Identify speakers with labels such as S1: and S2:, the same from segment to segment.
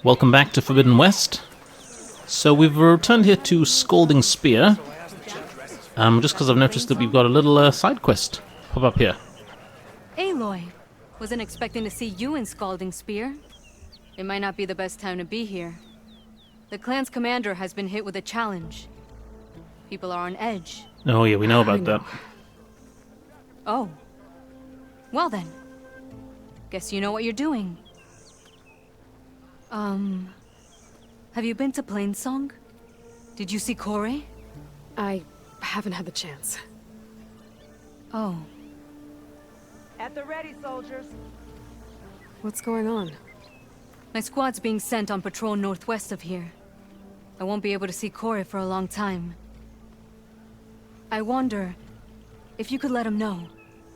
S1: Welcome back to Forbidden West. So we've returned here to Scalding Spear, just because I've noticed that we've got a little side quest pop up here.
S2: Aloy, wasn't expecting to see you in Scalding Spear. It might not be the best time to be here. The clan's commander has been hit with a challenge. People are on edge.
S1: Oh yeah, we know about that.
S2: Oh. Well then. Guess you know what you're doing. Have you been to Plainsong? Did you see Corey?
S3: I haven't had the chance.
S2: Oh.
S4: At the ready, soldiers.
S3: What's going on?
S2: My squad's being sent on patrol northwest of here. I won't be able to see Corey for a long time. I wonder if you could let him know.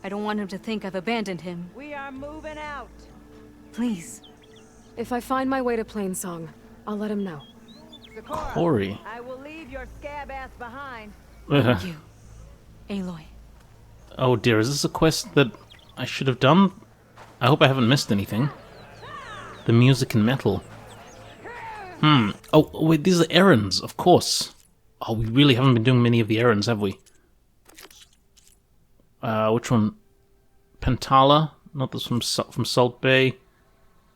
S2: I don't want him to think I've abandoned him.
S4: We are moving out.
S2: Please.
S3: If I find my way to Plainsong, I'll let him know.
S4: Sakura,
S1: Corey.
S4: I will leave your scab ass behind.
S2: Thank you, Aloy.
S1: Oh dear, is this a quest that I should have done? I hope I haven't missed anything. The music and metal. Oh, wait, these are errands, of course. Oh, we really haven't been doing many of the errands, have we? Which one? Pentala? Not this from Salt Bay.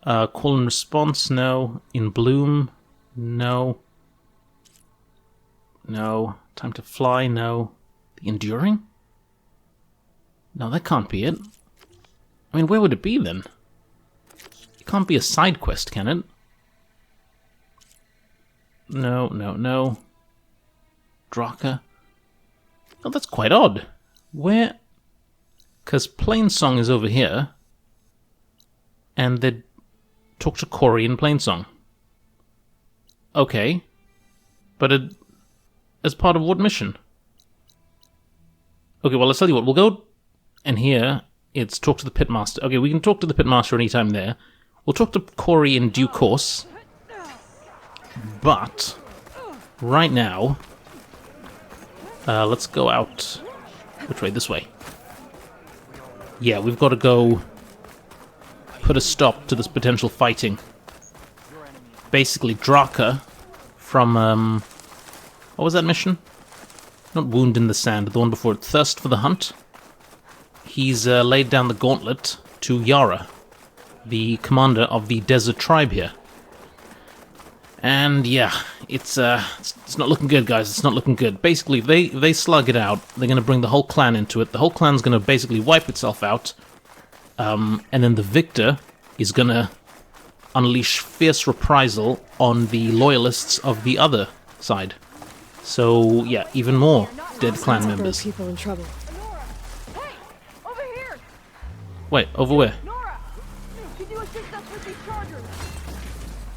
S1: Call and response? No. In Bloom? No. No. Time to fly? No. The Enduring? No, that can't be it. I mean, where would it be then? It can't be a side quest, can it? No, no, no. Draka? Oh, that's quite odd. Where? Because Plainsong is over here. And they'd talk to Corey in Plainsong. Okay. But as part of what mission? Okay, well, let's tell you what. We'll go... And here, it's talk to the Pitmaster. Okay, we can talk to the Pitmaster anytime there. We'll talk to Corey in due course. But... Right now... let's go out... Which way? This way. Yeah, we've got to go... Put a stop to this potential fighting. Basically, Draka from, what was that mission? Not Wound in the Sand, the one before it. Thirst for the Hunt. He's laid down the gauntlet to Yara, the commander of the desert tribe here. And yeah, it's not looking good, guys. It's not looking good. Basically, if they slug it out, they're going to bring the whole clan into it. The whole clan's going to basically wipe itself out. And then the victor is going to unleash fierce reprisal on the loyalists of the other side. So, yeah, even more dead clan members.
S3: People in trouble.
S4: Nora! Hey! Over here!
S1: Wait, over where?
S4: Nora! Can you assist us with these chargers?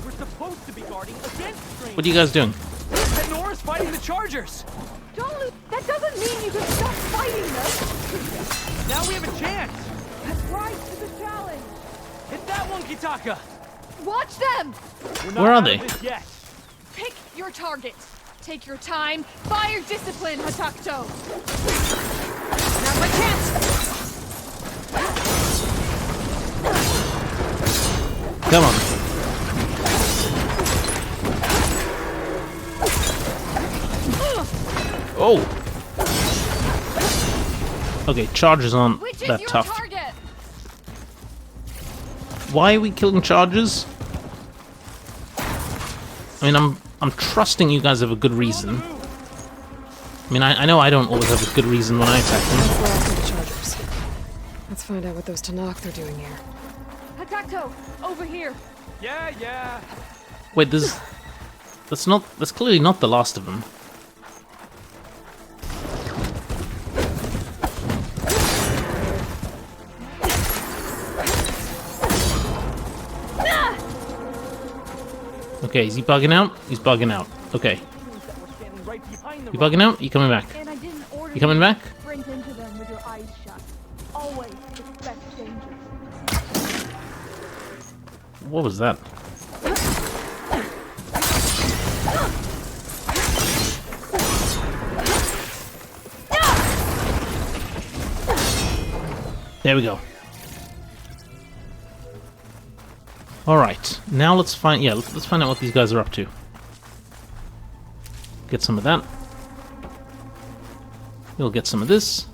S5: We're supposed to be guarding against strangers.
S1: What are you guys doing?
S5: And Nora's fighting the Chargers.
S4: Don't lose. That doesn't mean you can stop fighting them!
S5: Now we have a chance.
S4: That's right, it's a challenge!
S5: Hit that one, Kitaka.
S4: Watch them!
S5: We're not
S1: Where are
S5: out
S1: they?
S5: of this yet.
S6: Pick your target. Take your time. Fire discipline, Hatakto. Now's my chance.
S1: Come on. Oh! Okay, charges aren't
S6: Which is
S1: that
S6: your
S1: tough.
S6: target?
S1: Why are we killing charges? I mean, I'm trusting you guys have a good reason. I mean, I know I don't always have a good reason when I attack them.
S3: Let's go after the Chargers. Let's find out what those Tanakh are doing here.
S4: Hatakto! Over here!
S5: Yeah.
S1: Wait, that's clearly not the last of them. Okay, is he bugging out? He's bugging out. Okay. You bugging out? You coming back?
S4: And I didn't order
S1: You coming back?
S4: sprint into them with your eyes shut. Always expect danger.
S1: What was that? There we go. Alright, now let's find... Yeah, let's find out what these guys are up to. Get some of that. We'll get some of this.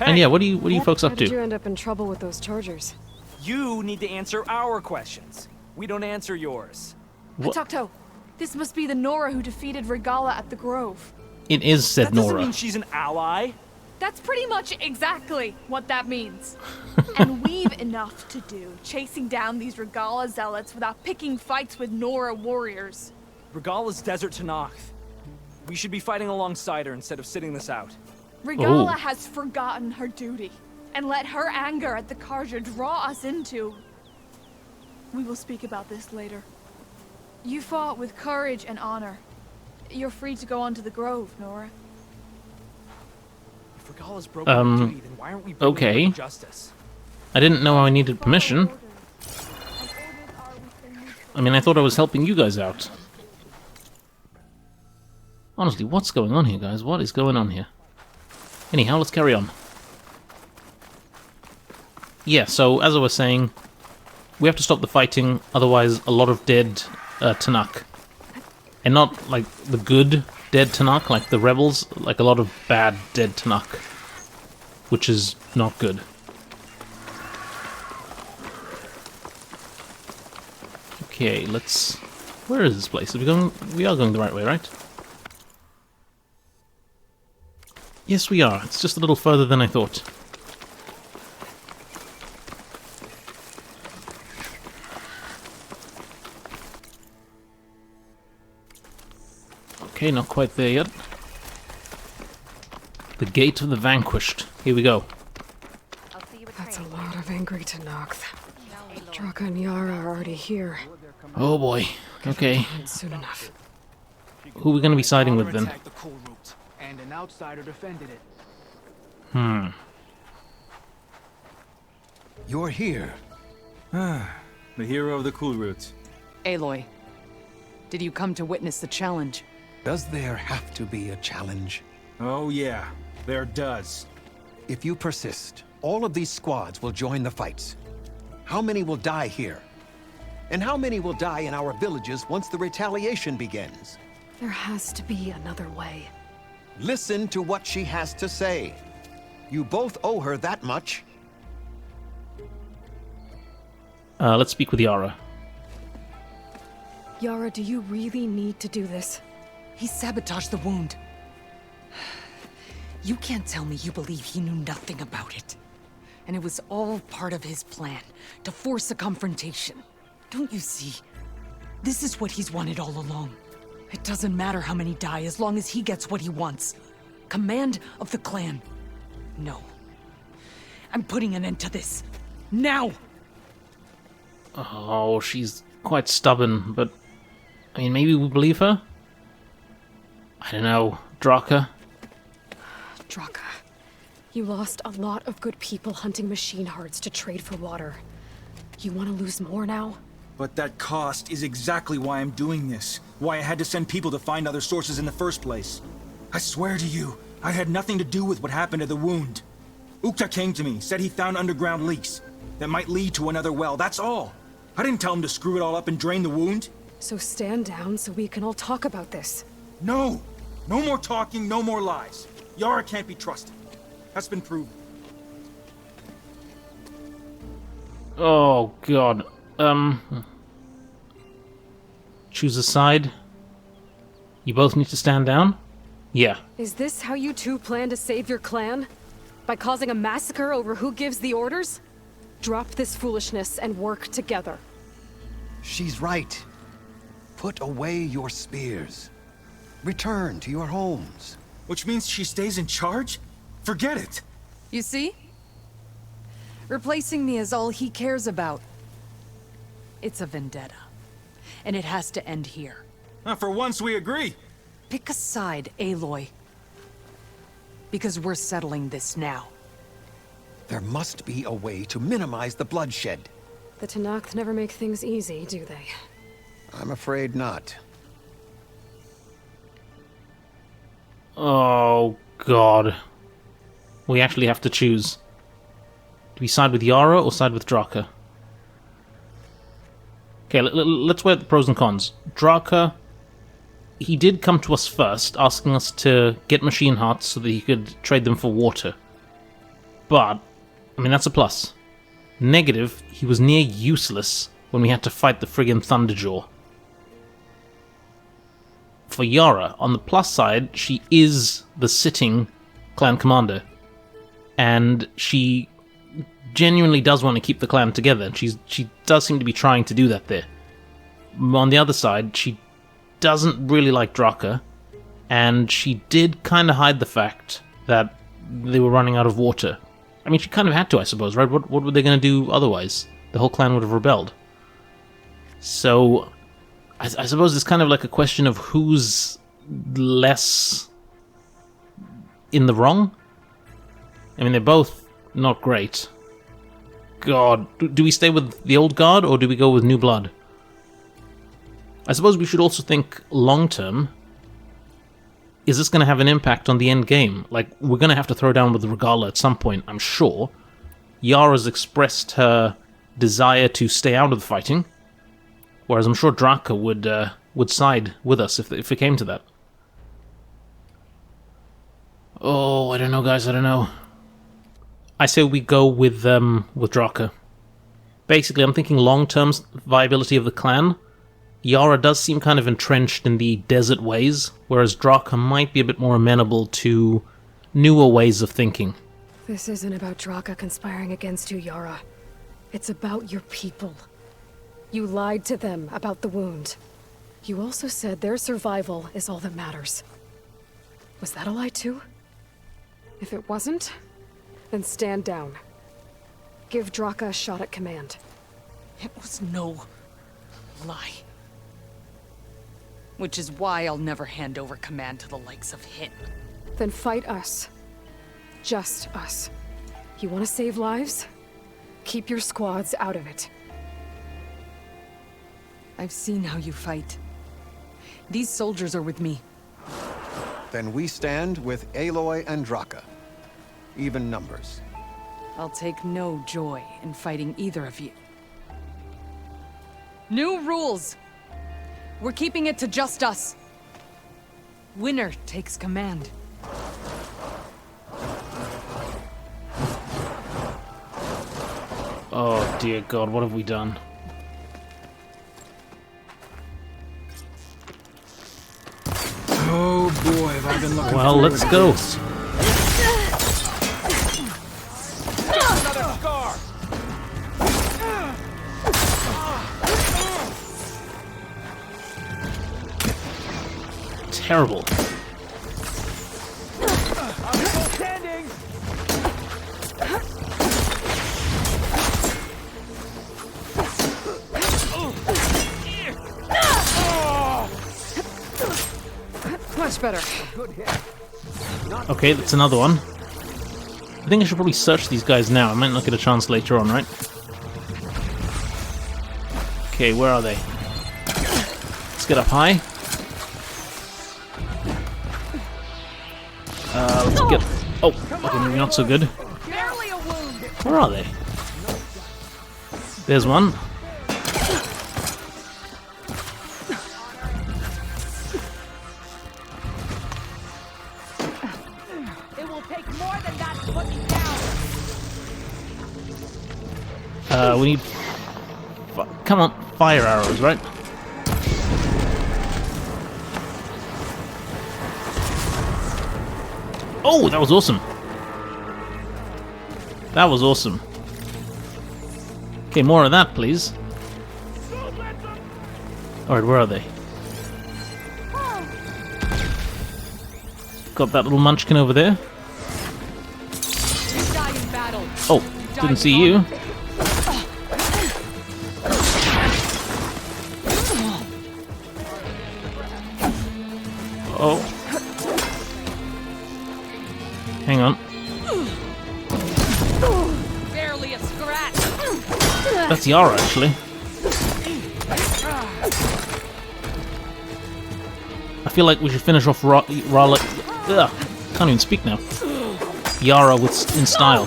S1: And yeah, what are you folks
S3: How
S1: up
S3: did you
S1: to?
S3: end up in trouble with those chargers?
S5: You need to answer our questions. We don't answer yours.
S1: What?
S6: Hatokto, this must be the Nora who defeated Regala at the Grove.
S1: It is, said
S5: That doesn't
S1: Nora.
S5: mean she's an ally.
S6: That's pretty much exactly what that means. And we've enough to do chasing down these Regala zealots without picking fights with Nora warriors.
S5: Regala's desert to Noct. We should be fighting alongside her instead of sitting this out.
S6: Regala
S1: Oh.
S6: has forgotten her duty and let her anger at the Carja draw us into... We will speak about this later. You fought with courage and honor. You're free to go on to the Grove, Nora.
S5: If Regala's broken her duty, then why aren't we bringing
S1: okay.
S5: her to justice?
S1: I didn't know I needed permission. I mean, I thought I was helping you guys out. Honestly, what's going on here, guys? What is going on here? Anyhow, let's carry on. Yeah, so, as I was saying, we have to stop the fighting, otherwise a lot of dead Tanakh. And not, like, the good dead Tanakh, like the rebels, like a lot of bad dead Tanakh. Which is not good. Okay, let's... Where is this place? Are we going... We are going the right way, right? Yes, we are. It's just a little further than I thought. Okay, not quite there yet. The Gate of the Vanquished. Here we go.
S3: That's a lot of angry Tanakh. Draka and Yara are already here.
S1: Oh boy. Okay.
S3: And soon enough.
S1: Who are we going to be siding with then?
S7: Attacked the coal route, and an outsider defended it.
S8: You're here.
S9: The hero of the cool route.
S10: Aloy, did you come to witness the challenge?
S8: Does there have to be a challenge?
S9: Oh yeah, there does.
S8: If you persist, all of these squads will join the fights. How many will die here? And how many will die in our villages once the retaliation begins?
S3: There has to be another way.
S8: Listen to what she has to say. You both owe her that much.
S1: Let's speak with Yara.
S3: Yara, do you really need to do this?
S10: He sabotaged the wound. You can't tell me you believe he knew nothing about it. And it was all part of his plan, to force a confrontation. Don't you see? This is what he's wanted all along. It doesn't matter how many die as long as he gets what he wants. Command of the clan. No. I'm putting an end to this. Now!
S1: Oh, she's quite stubborn, but... I mean, maybe we believe her? I don't know. Draka?
S3: Draka, you lost a lot of good people hunting machine hearts to trade for water. You want to lose more now?
S7: But that cost is exactly why I'm doing this. Why I had to send people to find other sources in the first place. I swear to you, I had nothing to do with what happened to the wound. Ukta came to me, said he found underground leaks that might lead to another well, that's all. I didn't tell him to screw it all up and drain the wound.
S3: So stand down so we can all talk about this.
S7: No! No more talking, no more lies. Yara can't be trusted. That's been proven.
S1: Oh, God. Choose a side. You both need to stand down? Yeah.
S3: Is this how you two plan to save your clan? By causing a massacre over who gives the orders? Drop this foolishness and work together.
S8: She's right. Put away your spears. Return to your homes.
S7: Which means she stays in charge? Forget it!
S10: You see? Replacing me is all he cares about. It's a vendetta. And it has to end here.
S7: For once we agree.
S10: Pick a side, Aloy. Because we're settling this now.
S8: There must be a way to minimize the bloodshed.
S3: The Tanakh never make things easy, do they?
S8: I'm afraid not.
S1: Oh, God. We actually have to choose. Do we side with Yara or side with Draka? Okay, let's weigh the pros and cons. Draka, he did come to us first, asking us to get machine hearts so that he could trade them for water. But, I mean, that's a plus. Negative, he was near useless when we had to fight the friggin' Thunderjaw. For Yara, on the plus side, she is the sitting clan commander. And she genuinely does want to keep the clan together. She does seem to be trying to do that there. On the other side, she doesn't really like Draka, and she did kind of hide the fact that they were running out of water. I mean, she kind of had to, I suppose, right? What were they going to do otherwise? The whole clan would have rebelled. So, I suppose it's kind of like a question of who's less in the wrong. I mean, they're both not great. God, do we stay with the old guard, or do we go with new blood? I suppose we should also think long-term. Is this going to have an impact on the end game? Like, we're going to have to throw down with Regala at some point, I'm sure. Yara's expressed her desire to stay out of the fighting, whereas I'm sure Draka would side with us if it came to that. Oh, I don't know, guys, I don't know. I say we go with Draka. Basically, I'm thinking long-term viability of the clan. Yara does seem kind of entrenched in the desert ways, whereas Draka might be a bit more amenable to newer ways of thinking.
S3: This isn't about Draka conspiring against you, Yara. It's about your people. You lied to them about the wound. You also said their survival is all that matters. Was that a lie too? If it wasn't, then stand down. Give Draka a shot at command.
S10: It was no lie. Which is why I'll never hand over command to the likes of him.
S3: Then fight us. Just us. You want to save lives? Keep your squads out of it.
S10: I've seen how you fight. These soldiers are with me.
S8: Then we stand with Aloy and Draka. Even numbers.
S10: I'll take no joy in fighting either of you. New rules! We're keeping it to just us. Winner takes command.
S1: Oh dear God, what have we done?
S7: Oh boy, have I been looking
S1: Well,
S7: forward
S1: let's
S7: to
S1: go.
S7: this.
S5: Another scar!
S1: Terrible.
S5: I'm still standing!
S3: Much better.
S1: Okay, that's another one. I think I should probably search these guys now. I might not get a chance later on, right? Okay, where are they? Let's get up high. Let's get... Oh, okay, maybe not so good. Where are they? There's one.
S4: It will take more than that to put me down.
S1: We need... Come on, fire arrows, right? Oh, that was awesome. That was awesome. Okay, more of that, please. Alright, where are they? Got that little munchkin over there.
S10: You die in battle.
S1: Oh, didn't see you. Oh. Hang on.
S10: Barely a scratch.
S1: That's Yara, actually. I feel like we should finish off can't even speak now. Yara in style.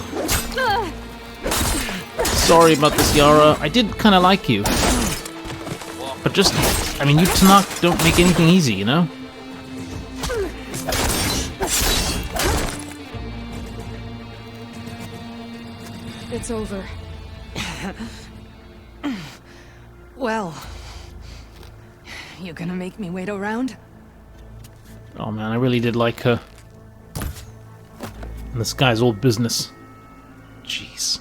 S1: Sorry about this, Yara. I did kind of like you. But just, I mean, you Tanakh don't make anything easy, you know?
S3: It's over.
S10: Well, you gonna make me wait around?
S1: Oh man, I really did like her. And this guy's all business. Jeez.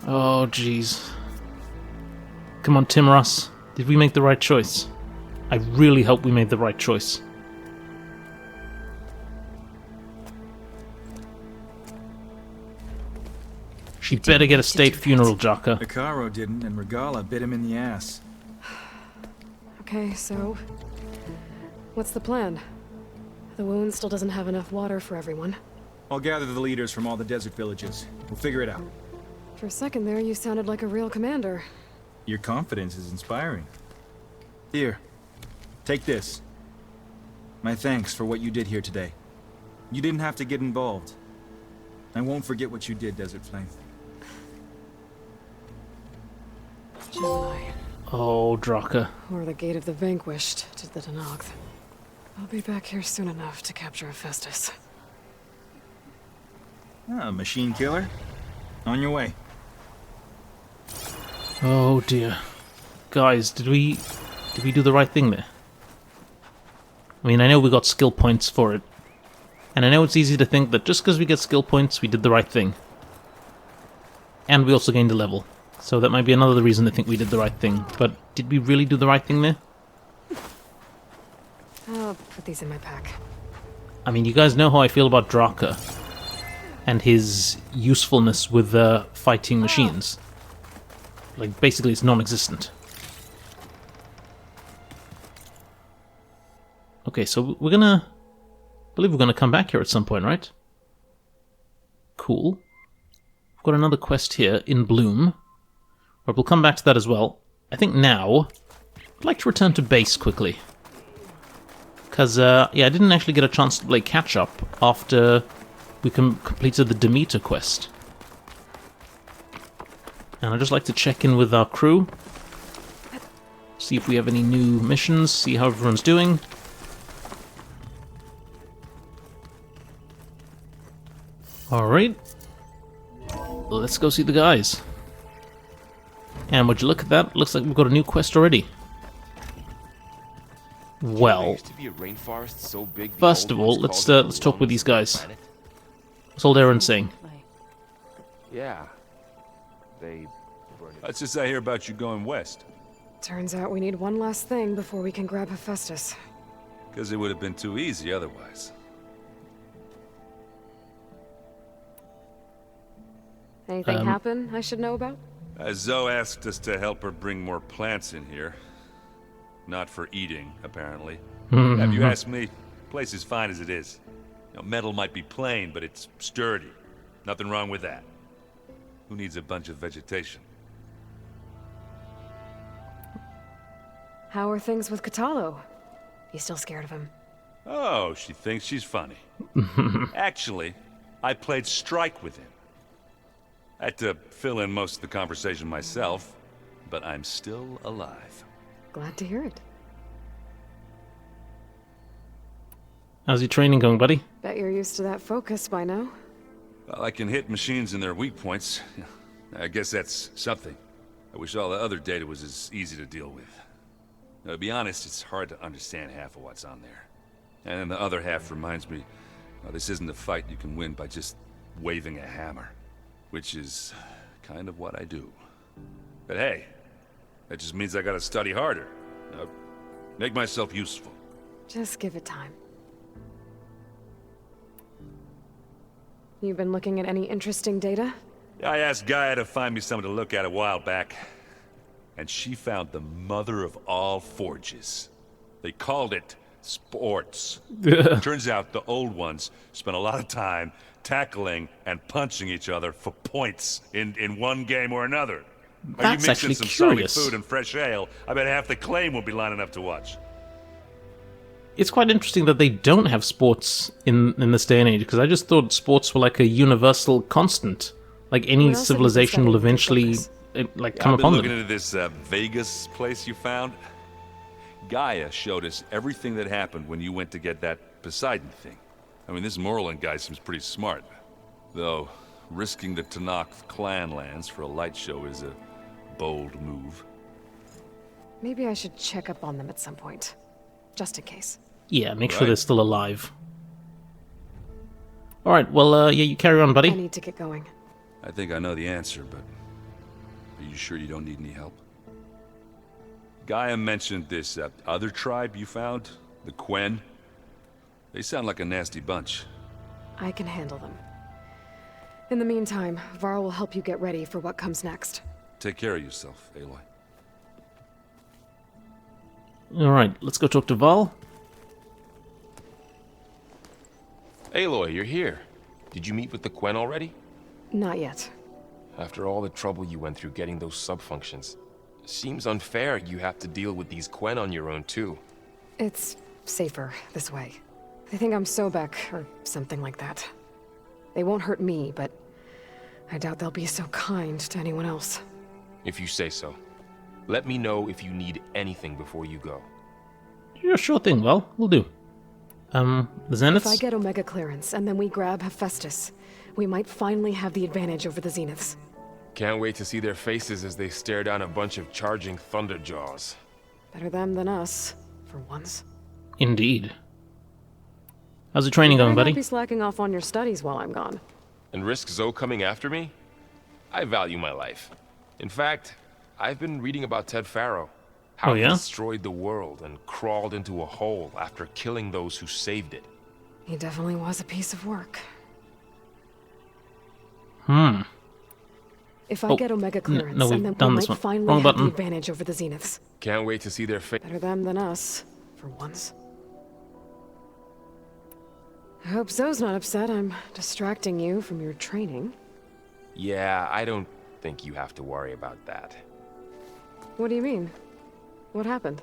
S1: Oh, jeez. Come on, Timras. Did we make the right choice? I really hope we made the right choice. She'd better get a state funeral, Jaka.
S7: Hikaru didn't, and Regala bit him in the ass.
S3: Okay, so... what's the plan? The wound still doesn't have enough water for everyone.
S7: I'll gather the leaders from all the desert villages. We'll figure it out.
S3: For a second there, you sounded like a real commander.
S7: Your confidence is inspiring. Here, take this. My thanks for what you did here today. You didn't have to get involved. I won't forget what you did, Desert Flame.
S3: Gemini.
S1: Oh, Draka.
S3: Or the Gate of the Vanquished to the Tanakh. I'll be back here soon enough to capture Hephaestus.
S7: Ah, machine killer. On your way.
S1: Oh dear. Guys, did we do the right thing there? I mean, I know we got skill points for it. And I know it's easy to think that just because we get skill points, we did the right thing. And we also gained a level. So that might be another reason to think we did the right thing. But did we really do the right thing there?
S3: I'll put these in my pack.
S1: I mean, you guys know how I feel about Draka. And his usefulness with fighting machines. Like, basically it's non-existent. Okay, so we're gonna... I believe we're gonna come back here at some point, right? Cool. We've got another quest here in Bloom. But we'll come back to that as well. I think now... I'd like to return to base quickly. Because, yeah, I didn't actually get a chance to play catch-up after we completed the Demeter quest. And I'd just like to check in with our crew. See if we have any new missions, see how everyone's doing. Alright. Let's go see the guys. And would you look at that? Looks like we've got a new quest already. Well, first of all, let's talk with these guys. What's old Aaron saying?
S11: Yeah. That's just I hear about you going west.
S3: Turns out we need one last thing before we can grab Hephaestus.
S11: Because it would have been too easy otherwise.
S3: Anything happen I should know about?
S11: Zoe asked us to help her bring more plants in here. Not for eating, apparently. Have you asked me? The place is fine as it is. You know, metal might be plain, but it's sturdy. Nothing wrong with that. Who needs a bunch of vegetation?
S3: How are things with Katalo? You still scared of him?
S11: Oh, she thinks she's funny. Actually, I played strike with him. I had to fill in most of the conversation myself, but I'm still alive.
S3: Glad to hear it.
S1: How's your training going, buddy?
S3: Bet you're used to that focus by now.
S11: Well, I can hit machines in their weak points. I guess that's something. I wish all the other data was as easy to deal with. Now, to be honest, it's hard to understand half of what's on there. And then the other half reminds me, this isn't a fight you can win by just waving a hammer. Which is kind of what I do. But hey, that just means I gotta study harder. Make myself useful.
S3: Just give it time. You've been looking at any interesting data?
S11: I asked Gaia to find me something to look at a while back. And she found the mother of all forges. They called it sports. Turns out the old ones spent a lot of time tackling and punching each other for points in one game or another.
S1: That's
S11: you mix
S1: actually
S11: in some
S1: curious.
S11: solid food and fresh ale, I bet half the claim will be lining up to watch.
S1: It's quite interesting that they don't have sports in this day and age, because I just thought sports were like a universal constant. Like any
S3: What else have you been
S1: civilization will
S3: studying with
S1: eventually
S3: focus?
S1: like come
S11: I've been
S1: upon
S11: looking
S1: them.
S11: into this Vegas place you found. Gaia showed us everything that happened when you went to get that Poseidon thing. I mean, this Morland guy seems pretty smart. Though, risking the Tanakh clan lands for a light show is a bold move.
S3: Maybe I should check up on them at some point. Just in case.
S1: Yeah, make sure
S11: Right.
S1: they're still alive. Alright, well, yeah, you carry on,
S3: I
S1: buddy.
S3: need to get going.
S11: I think I know the answer, but are you sure you don't need any help? Gaia mentioned this other tribe you found, the Quen. They sound like a nasty bunch.
S3: I can handle them. In the meantime, Varl will help you get ready for what comes next.
S11: Take care of yourself, Aloy.
S1: Alright, let's go talk to Val.
S12: Aloy, you're here. Did you meet with the Quen already?
S3: Not yet.
S12: After all the trouble you went through getting those sub-functions, seems unfair you have to deal with these Quen on your own too.
S3: It's safer this way. They think I'm Sobek, or something like that. They won't hurt me, but I doubt they'll be so kind to anyone else.
S12: If you say so. Let me know if you need anything before you go.
S1: Yeah, sure thing, Val. We'll do. The Zeniths?
S3: If I get Omega clearance, and then we grab Hephaestus, we might finally have the advantage over the Zeniths.
S12: Can't wait to see their faces as they stare down a bunch of charging Thunderjaws.
S3: Better them than us, for once.
S1: Indeed. How's the training going,
S3: You
S1: buddy?
S3: might be slacking off on your studies while I'm gone.
S12: And risk Zoe coming after me? I value my life. In fact, I've been reading about Ted Faro. How
S1: Oh, yeah?
S12: he destroyed the world and crawled into a hole after killing those who saved it.
S3: He definitely was a piece of work. If I
S1: Oh,
S3: get Omega clearance,
S1: no, we've
S3: and then we
S1: done this
S3: might
S1: one.
S3: finally
S1: Wrong
S3: have the
S1: button.
S3: advantage over the Zeniths.
S12: Can't wait to see their face.
S3: Better them than us, for once. I hope Zoe's not upset I'm distracting you from your training.
S12: Yeah, I don't think you have to worry about that.
S3: What do you mean? What happened?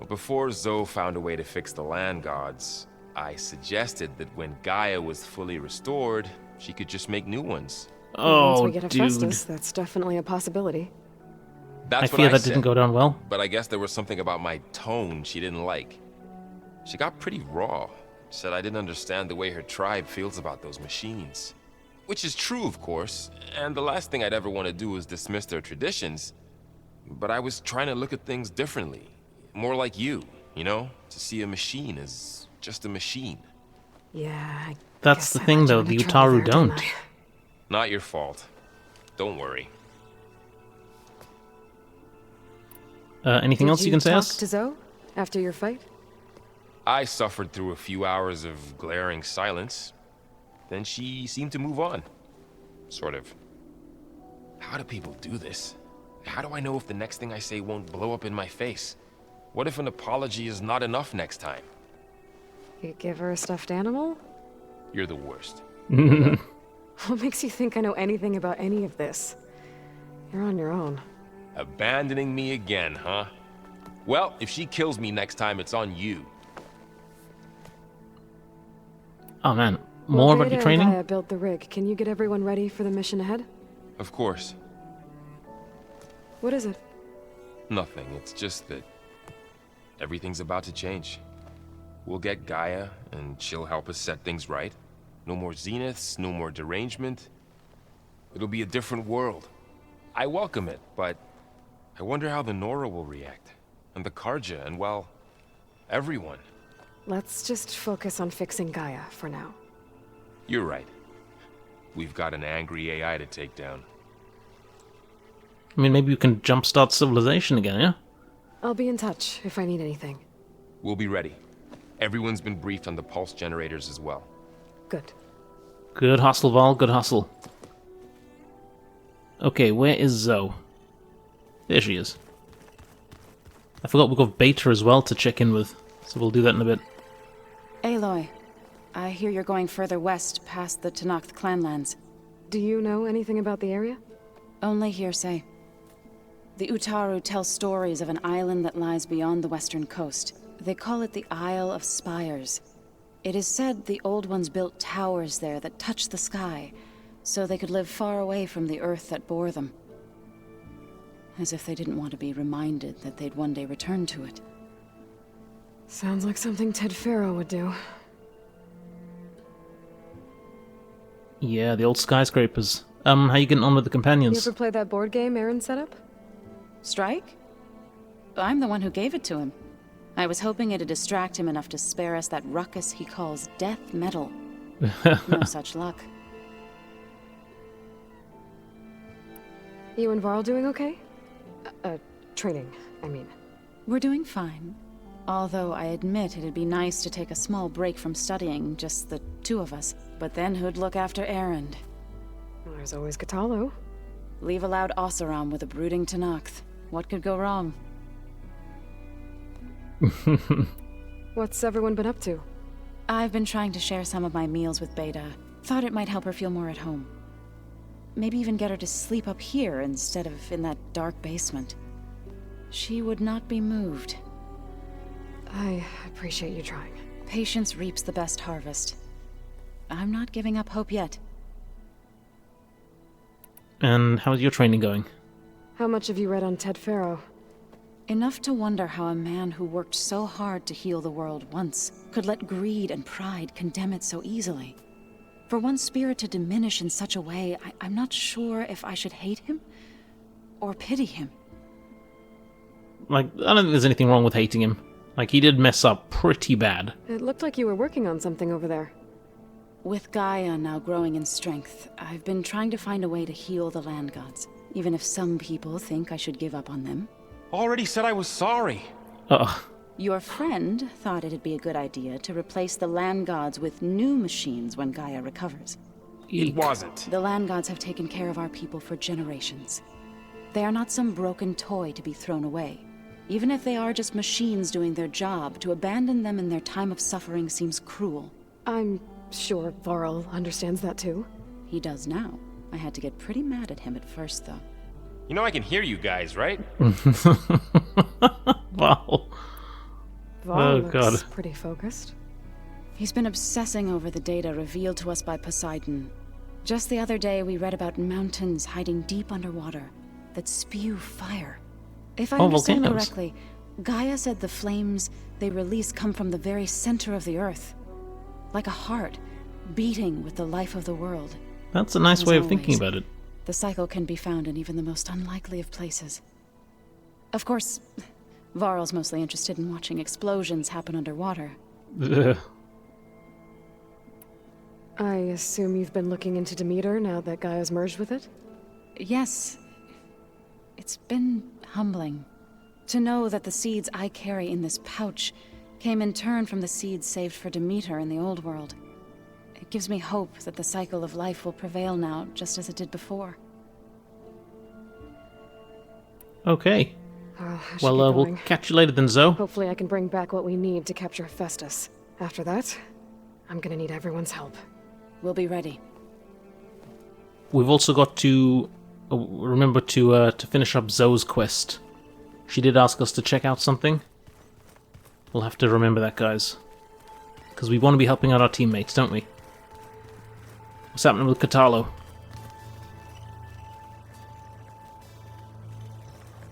S12: Before Zoe found a way to fix the land gods, I suggested that when Gaia was fully restored, she could just make new ones.
S3: Once
S1: Oh,
S3: we get
S1: dude.
S3: Hephaestus, that's definitely a possibility.
S12: That's
S1: I
S12: what
S1: fear that
S12: said,
S1: didn't go down well.
S12: But I guess there was something about my tone she didn't like. She got pretty raw. Said I didn't understand the way her tribe feels about those machines. Which is true, of course, and the last thing I'd ever want to do is dismiss their traditions. But I was trying to look at things differently. More like you know? To see a machine as just a machine.
S3: Yeah, I
S1: That's
S3: guess
S1: the
S3: I
S1: thing,
S3: led you
S1: though.
S3: into
S1: The
S3: trouble
S1: Utaru
S3: there, didn't
S1: don't.
S3: I?
S12: Not your fault. Don't worry.
S1: Anything else you can say
S3: talk
S1: us?
S3: to Zoe after your fight?
S12: I suffered through a few hours of glaring silence. Then she seemed to move on. Sort of. How do people do this? How do I know if the next thing I say won't blow up in my face? What if an apology is not enough next time?
S3: You give her a stuffed animal?
S12: You're the worst.
S3: What makes you think I know anything about any of this? You're on your own.
S12: Abandoning me again, huh? Well, if she kills me next time, it's on you.
S1: Oh, man. More about your training?
S3: I built the rig. Can you get everyone ready for the mission ahead?
S12: Of course.
S3: What is it?
S12: Nothing. It's just that everything's about to change. We'll get Gaia, and she'll help us set things right. No more zeniths, no more derangement. It'll be a different world. I welcome it, but I wonder how the Nora will react. And the Karja, and well, everyone.
S3: Let's just focus on fixing Gaia for now.
S12: You're right. We've got an angry AI to take down.
S1: I mean, maybe you can jumpstart civilization again, yeah?
S3: I'll be in touch if I need anything.
S12: We'll be ready. Everyone's been briefed on the pulse generators as well.
S3: Good.
S1: Good hustle, Val. Good hustle. Okay, where is Zoe? There she is. I forgot we've got Beta as well to check in with, so we'll do that in a bit.
S13: Aloy, I hear you're going further west past the Tanakh clanlands.
S3: Do you know anything about the area?
S13: Only hearsay. The Utaru tell stories of an island that lies beyond the western coast. They call it the Isle of Spires. It is said the Old Ones built towers there that touch the sky, so they could live far away from the earth that bore them. as if they didn't want to be reminded that they'd one day return to it.
S3: Sounds like something Ted Faro would do.
S1: Yeah, the old skyscrapers. How you getting on with the
S3: You
S1: companions?
S3: ever play that board game Aaron set up?
S13: Strike? I'm the one who gave it to him. I was hoping it'd distract him enough to spare us that ruckus he calls death metal. No such luck.
S3: You and Varl doing okay? Training, I mean.
S13: We're doing fine. Although I admit it'd be nice to take a small break from studying, just the two of us. But then who'd look after Erend?
S3: Well, there's always Katalo.
S13: Leave a loud Oseram with a brooding Tenakth. What could go wrong?
S3: What's everyone been up to?
S13: I've been trying to share some of my meals with Beta. Thought it might help her feel more at home. Maybe even get her to sleep up here instead of in that dark basement. She would not be moved.
S3: I appreciate you trying.
S13: Patience reaps the best harvest. I'm not giving up hope yet.
S1: And how's your training going?
S3: How much have you read on Ted Faro?
S13: Enough to wonder how a man who worked so hard to heal the world once could let greed and pride condemn it so easily. For one spirit to diminish in such a way, I'm not sure if I should hate him or pity him.
S1: Like, I don't think there's anything wrong with hating him. Like, he did mess up pretty bad.
S3: It looked like you were working on something over there.
S13: With Gaia now growing in strength, I've been trying to find a way to heal the land gods, even if some people think I should give up on them.
S12: Already said I was sorry.
S13: Your friend thought it'd be a good idea to replace the land gods with new machines when Gaia recovers.
S12: It wasn't.
S13: The land gods have taken care of our people for generations. They are not some broken toy to be thrown away. Even if they are just machines doing their job, to abandon them in their time of suffering seems cruel.
S3: I'm sure Varl understands that too.
S13: He does now. I had to get pretty mad at him at first, though.
S12: You know I can hear you guys, right?
S1: Wow.
S3: Varl looks pretty focused.
S13: He's been obsessing over the data revealed to us by Poseidon. Just the other day, we read about mountains hiding deep underwater that spew fire. If I understand correctly, Gaia said the flames they release come from the very center of the earth. Like a heart, beating with the life of the world.
S1: That's a nice way of thinking about it.
S13: The cycle can be found in even the most unlikely of places. Of course, Varl's mostly interested in watching explosions happen underwater.
S3: I assume you've been looking into Demeter now that Gaia's merged with it?
S13: Yes. It's been humbling to know that the seeds I carry in this pouch came in turn from the seeds saved for Demeter in the old world. It gives me hope that the cycle of life will prevail now, just as it did before.
S1: Okay.
S3: Well,
S1: we'll catch you later then, Zoe.
S3: Hopefully I can bring back what we need to capture Hephaestus. After that, I'm gonna need everyone's help.
S13: We'll be ready.
S1: We've also got to remember to finish up Zoe's quest. She did ask us to check out something. We'll have to remember that, guys. Because we want to be helping out our teammates, don't we? What's happening with Katalo?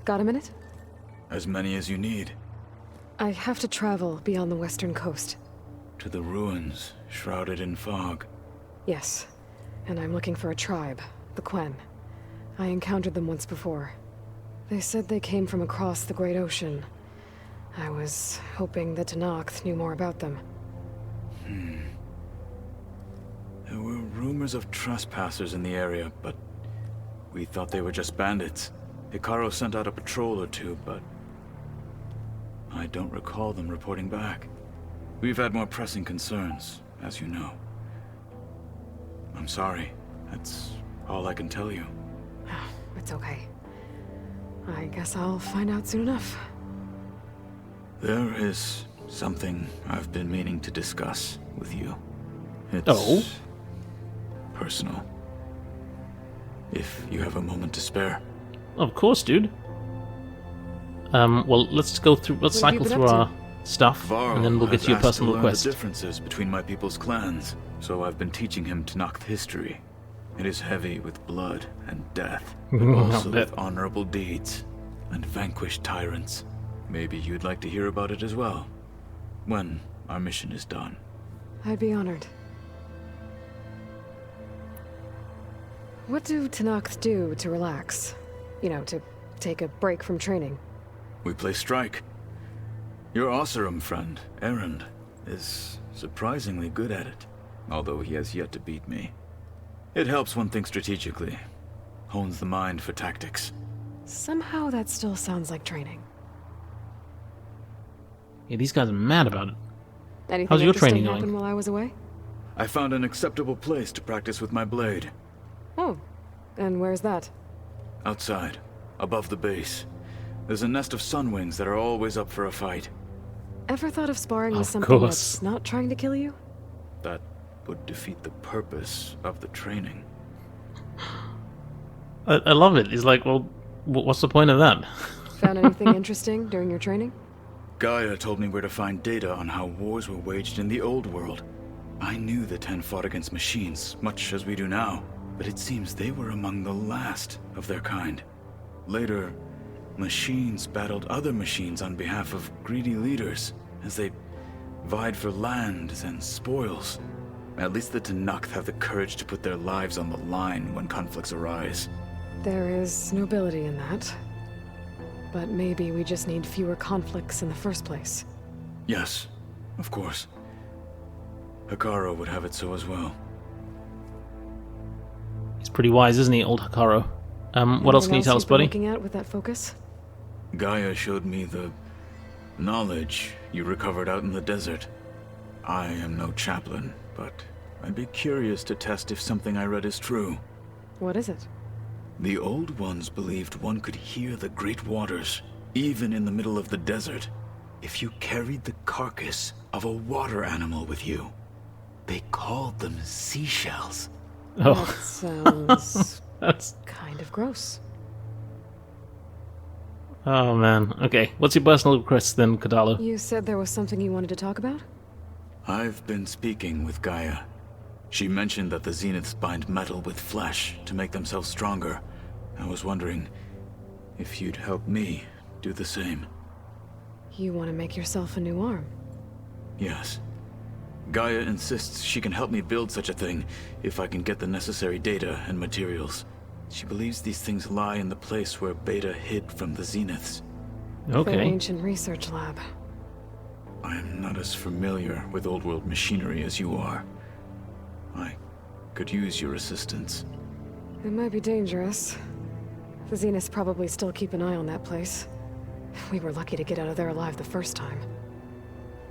S3: Got a minute?
S9: As many as you need.
S3: I have to travel beyond the western coast.
S9: To the ruins, shrouded in fog.
S3: Yes, and I'm looking for a tribe, the Quen. I encountered them once before. They said they came from across the Great Ocean. I was hoping that Tenakth knew more about them.
S9: There were rumors of trespassers in the area, but we thought they were just bandits. Hikaru sent out a patrol or two, but I don't recall them reporting back. We've had more pressing concerns, as you know. I'm sorry. That's all I can tell you.
S3: It's okay. I guess I'll find out soon enough.
S9: There is something I've been meaning to discuss with you. It's personal. If you have a moment to spare.
S1: Of course, dude. Well, let's cycle through our stuff, and then we'll get to your personal request.
S9: The differences between my people's clans, so I've been teaching him Tenakth history. It is heavy with blood and death, but also with honorable deeds. and vanquished tyrants. Maybe you'd like to hear about it as well, when our mission is done.
S3: I'd be honored. What do Tenakth do to relax? You know, to take a break from training?
S9: We play strike. Your Oseram friend, Erend, is surprisingly good at it, although he has yet to beat me. It helps one think strategically, hones the mind for tactics.
S3: Somehow that still sounds like training.
S1: Yeah, these guys are mad about it.
S3: Anything
S1: How's your training
S3: interesting happen
S1: going?
S3: while I was away?
S9: I found an acceptable place to practice with my blade.
S3: Oh, and where's that?
S9: Outside, above the base. There's a nest of sunwings that are always up for a fight.
S3: Ever thought of sparring with
S1: Of
S3: something
S1: course.
S3: that's not trying to kill you?
S9: That would defeat the purpose of the training.
S1: I love it. He's like, well, what's the point of that?
S3: Found anything interesting during your training?
S9: Gaia told me where to find data on how wars were waged in the old world. I knew the Ten fought against machines, much as we do now, but it seems they were among the last of their kind. Later, machines battled other machines on behalf of greedy leaders, as they vied for lands and spoils. At least the Tenakth have the courage to put their lives on the line when conflicts arise.
S3: There is nobility in that. But maybe we just need fewer conflicts in the first place.
S9: Yes, of course. Hikaru would have it so as well.
S1: He's pretty wise, isn't he, old Hikaru? What else can you tell us, buddy?
S3: Looking at with that focus?
S9: Gaia showed me the knowledge you recovered out in the desert. I am no chaplain, but I'd be curious to test if something I read is true.
S3: What is it?
S9: The Old Ones believed one could hear the great waters, even in the middle of the desert, if you carried the carcass of a water animal with you. They called them seashells.
S1: Oh.
S3: That sounds
S1: That's...
S3: kind of gross.
S1: Oh, man. Okay, what's your personal request then, Kodalu?
S3: You said there was something you wanted to talk about?
S9: I've been speaking with Gaia. She mentioned that the Zeniths bind metal with flesh to make themselves stronger. I was wondering if you'd help me do the same.
S3: You want to make yourself a new arm?
S9: Yes. Gaia insists she can help me build such a thing if I can get the necessary data and materials. She believes these things lie in the place where Beta hid from the Zeniths.
S1: Okay.
S3: The ancient research lab.
S9: I am not as familiar with old world machinery as you are. I could use your assistance.
S3: It might be dangerous. The Zeniths probably still keep an eye on that place. We were lucky to get out of there alive the first time.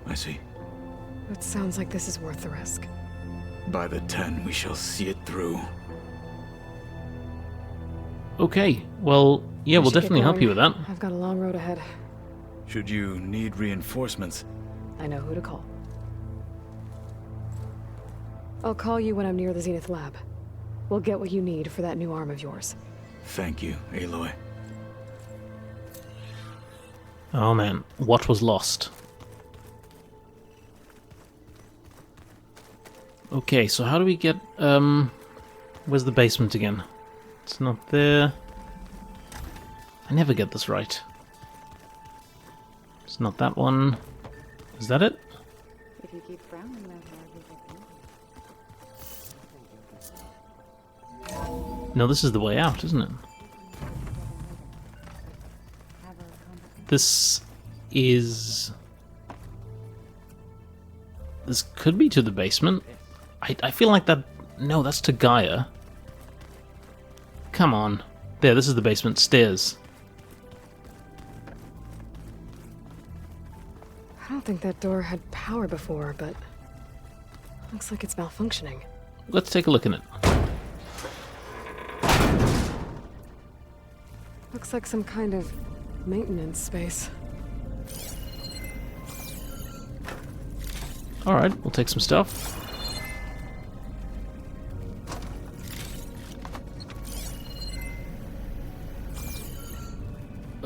S9: I see.
S3: It sounds like this is worth the risk.
S9: By the 10, we shall see it through.
S1: Okay, well, yeah, we'll
S3: should get
S1: definitely help
S3: going.
S1: you with that.
S3: I've got a long road ahead.
S9: Should you need reinforcements,
S3: I know who to call. I'll call you when I'm near the Zenith lab. We'll get what you need for that new arm of yours.
S9: thank you, Aloy.
S1: Oh, man. What was lost? Okay, so how do we get... Where's the basement again? It's not there. I never get this right. It's not that one. Is that it?
S13: If you keep frowning that hard,
S1: No, this is the way out, isn't it? This is... This could be to the basement. I feel like that... No, that's to Gaia. Come on. There, this is the basement. Stairs.
S3: I don't think that door had power before, but... looks like it's malfunctioning.
S1: Let's take a look in it.
S3: Looks like some kind of maintenance space.
S1: Alright, we'll take some stuff.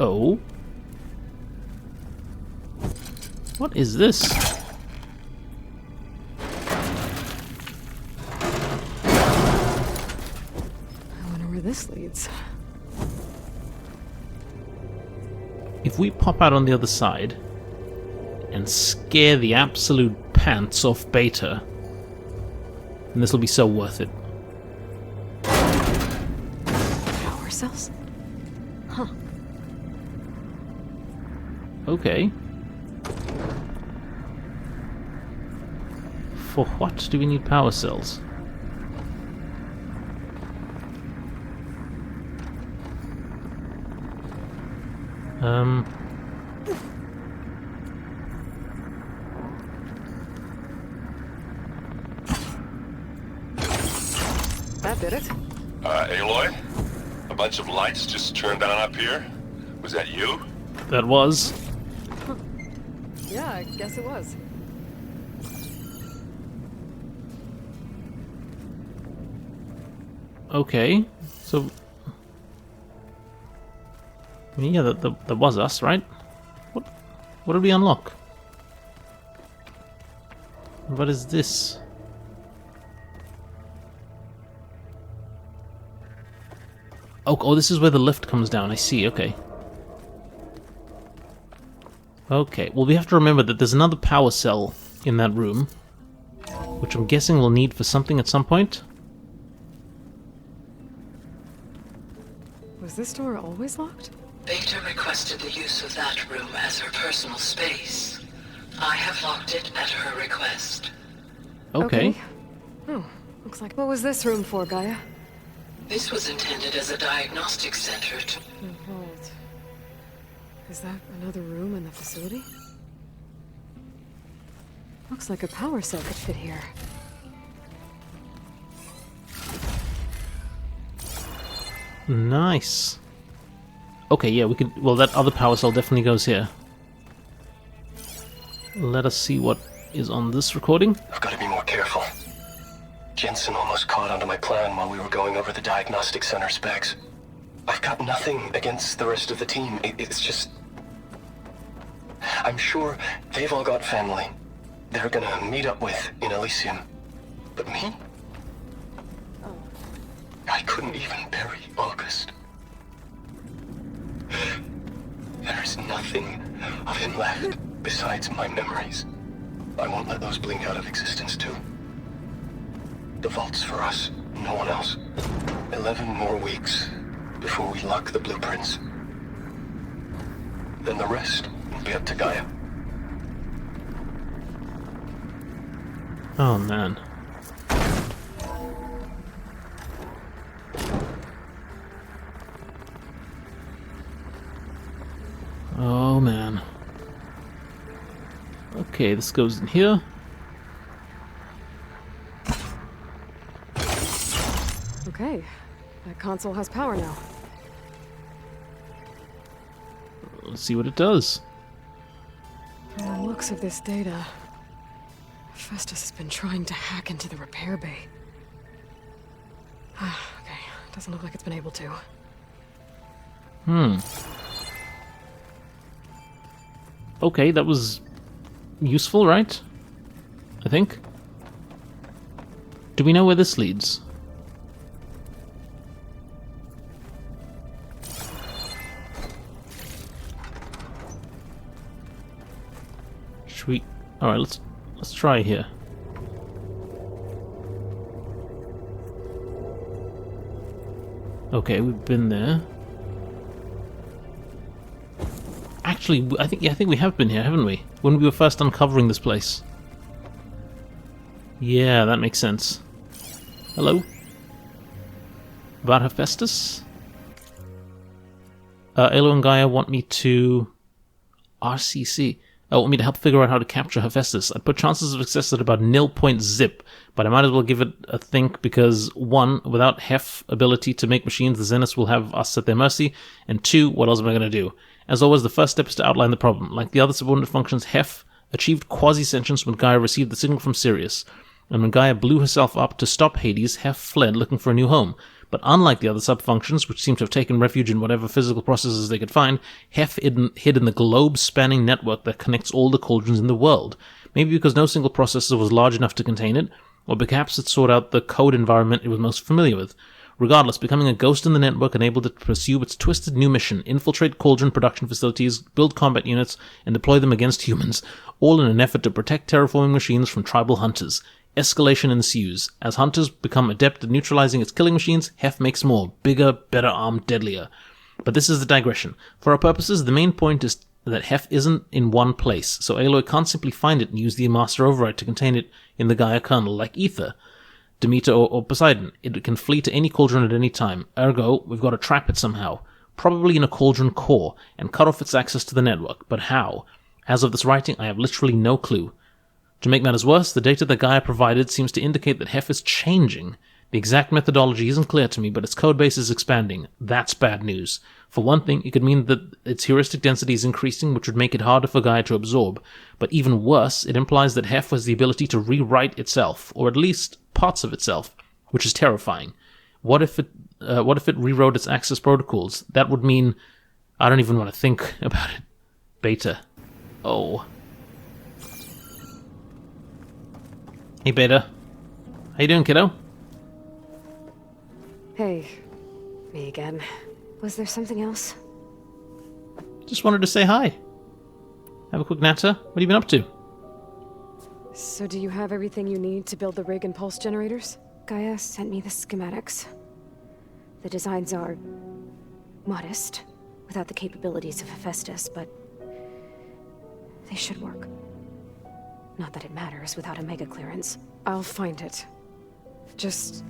S1: Oh. What is this?
S3: I wonder where this leads.
S1: if we pop out on the other side and scare the absolute pants off Beta, then this will be so worth it.
S3: Power cells? Huh.
S1: Okay. For what do we need power cells?
S3: That did it.
S11: Aloy? A bunch of lights just turned on up here? Was that you?
S1: That was.
S3: Yeah, I guess it was.
S1: Okay, so... I mean, yeah, that was us, right? What did we unlock? What is this? Oh, this is where the lift comes down, I see, okay. Okay, well we have to remember that there's another power cell in that room, which I'm guessing we'll need for something at some point.
S3: Was this door always locked?
S14: Beta requested the use of that room as her personal space. I have locked it at her request.
S1: Okay.
S3: Oh, looks like... What was this room for, Gaia?
S14: This was intended as a diagnostic center to...
S3: Hold. Is that another room in the facility? Looks like a power cell could fit here.
S1: Nice. Okay, yeah, we could... Well, that other power cell definitely goes here. Let us see what is on this recording.
S15: I've got to be more careful. Jensen almost caught onto my plan while we were going over the diagnostic center specs. I've got nothing against the rest of the team. It's just... I'm sure they've all got family they're gonna meet up with in Elysium. But me? I couldn't even bury August. There's nothing of him left besides my memories. I won't let those blink out of existence too. The vault's for us, no one else. 11 more weeks before we lock the blueprints. Then the rest will be up to Gaia.
S1: Oh, man. Oh, man. Okay, this goes in here.
S3: Okay, that console has power now.
S1: Let's see what it does.
S3: From the looks of this data, Festus has been trying to hack into the repair bay. Okay, doesn't look like it's been able to.
S1: Okay, that was useful, right? I think. Do we know where this leads? Should we... Alright, let's try here. Okay, we've been there. Actually, I think we have been here, haven't we? When we were first uncovering this place. Yeah, that makes sense. Hello? About Hephaestus? Aloy and Gaia want me to... RCC. Want me to help figure out how to capture Hephaestus. I put chances of success at about 0.0, but I might as well give it a think because 1, without Hef ability to make machines, the Zeniths will have us at their mercy, and 2, what else am I going to do? As always, the first step is to outline the problem. Like the other subordinate functions, Hef achieved quasi-sentience when Gaia received the signal from Sirius, and when Gaia blew herself up to stop Hades, Hef fled looking for a new home. But unlike the other sub-functions, which seem to have taken refuge in whatever physical processes they could find, Hef hid in the globe-spanning network that connects all the cauldrons in the world. Maybe because no single processor was large enough to contain it, or perhaps it sought out the code environment it was most familiar with. Regardless, becoming a ghost in the network enabled it to pursue its twisted new mission, infiltrate Cauldron production facilities, build combat units, and deploy them against humans, all in an effort to protect terraforming machines from tribal hunters. Escalation ensues. As hunters become adept at neutralizing its killing machines, Hef makes more, bigger, better armed, deadlier. But this is the digression. For our purposes, the main point is that Hef isn't in one place, so Aloy can't simply find it and use the Master Override to contain it in the Gaia kernel like Ether, Demeter, or Poseidon. It can flee to any cauldron at any time, ergo, we've got to trap it somehow, probably in a cauldron core, and cut off its access to the network. But how? As of this writing, I have literally no clue. To make matters worse, the data that Gaia provided seems to indicate that Hef is changing. The exact methodology isn't clear to me, but its codebase is expanding. That's bad news. For one thing, it could mean that its heuristic density is increasing, which would make it harder for Gaia to absorb. But even worse, it implies that Hef has the ability to rewrite itself, or at least parts of itself, which is terrifying. What if it rewrote its access protocols? That would mean... I don't even want to think about it. Beta. Oh. Hey, Beta. How you doing, kiddo?
S3: Hey. Me again. Was there something else?
S1: Just wanted to say hi. Have a quick natter. What have you been up to?
S3: So do you have everything you need to build the rig and pulse generators?
S2: Gaia sent me the schematics. The designs are modest, without the capabilities of Hephaestus, but they should work. Not that it matters without a mega clearance.
S3: I'll find it. Just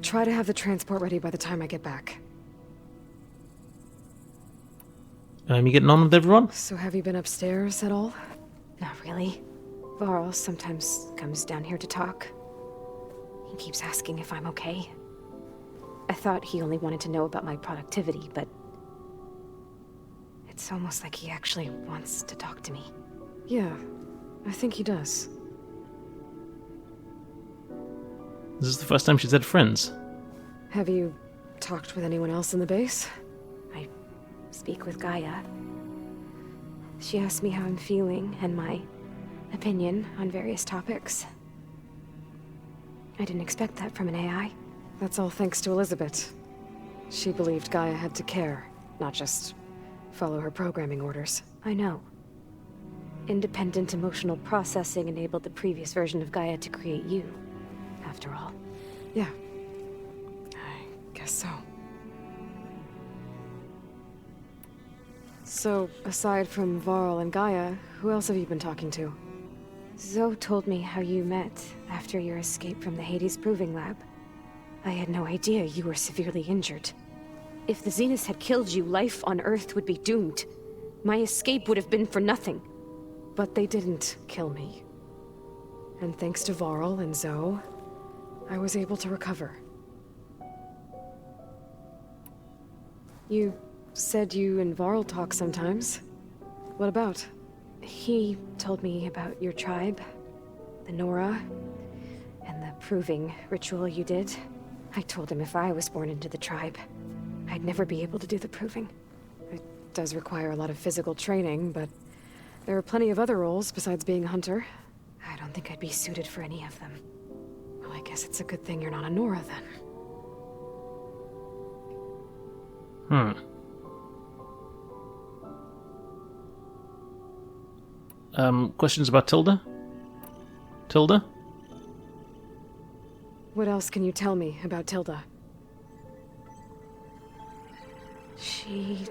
S3: try to have the transport ready by the time I get back.
S1: You getting on with everyone?
S3: So have you been upstairs at all?
S2: Not really. Varl sometimes comes down here to talk. He keeps asking if I'm okay. I thought he only wanted to know about my productivity, but it's almost like he actually wants to talk to me.
S3: Yeah, I think he does.
S1: This is the first time she's had friends.
S3: Have you talked with anyone else in the base?
S2: I speak with Gaia. She asked me how I'm feeling and my opinion on various topics. I didn't expect that from an AI.
S3: That's all thanks to Elizabeth. She believed Gaia had to care, not just follow her programming orders.
S2: I know. Independent emotional processing enabled the previous version of Gaia to create you, after all.
S3: Yeah. I guess so. So, aside from Varl and Gaia, who else have you been talking to?
S2: Zoe told me how you met after your escape from the Hades Proving Lab. I had no idea you were severely injured. If the Zeniths had killed you, life on Earth would be doomed. My escape would have been for nothing.
S3: But they didn't kill me. And thanks to Varl and Zoe, I was able to recover. You said you and Varl talk sometimes. What about?
S2: He told me about your tribe, the Nora, and the proving ritual you did. I told him if I was born into the tribe, I'd never be able to do the proving.
S3: It does require a lot of physical training, but there are plenty of other roles besides being a hunter.
S2: I don't think I'd be suited for any of them.
S3: Well, I guess it's a good thing you're not a Nora, then.
S1: Questions about Tilda? Tilda?
S3: What else can you tell me about Tilda?
S2: She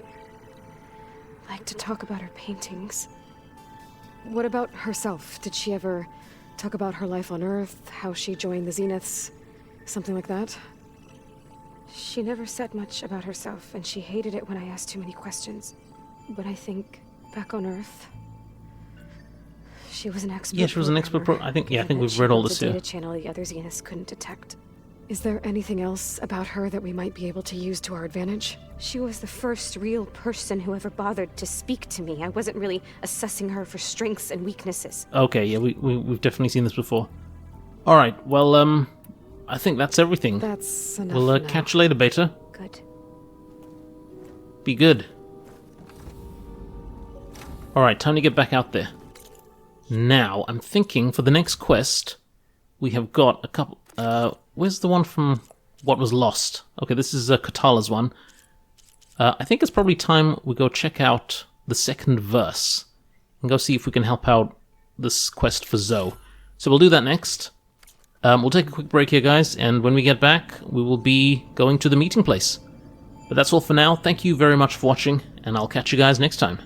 S2: liked to talk about her paintings.
S3: What about herself? Did she ever talk about her life on Earth, how she joined the Zeniths, something like that?
S2: She never said much about herself, and she hated it when I asked too many questions. But I think back on Earth, she was an expert.
S1: Yeah, she was an expert. I think we've read all this here.
S2: Data channel the other Zeniths couldn't detect.
S3: Is there anything else about her that we might be able to use to our advantage?
S2: She was the first real person who ever bothered to speak to me. I wasn't really assessing her for strengths and weaknesses.
S1: Okay, yeah, we've definitely seen this before. All right, well, I think that's everything.
S3: That's enough.
S1: We'll catch you later, Beta.
S2: Good.
S1: Be good. All right, time to get back out there. Now, I'm thinking for the next quest, we have got a couple... where's the one from what was lost. Okay, this is Katala's one. I think it's probably time we go check out the second verse and go see if we can help out this quest for Zoe. So we'll do that next. We'll take a quick break here, guys, and when we get back, we will be going to the meeting place. But that's all for now. Thank you very much for watching, and I'll catch you guys next time.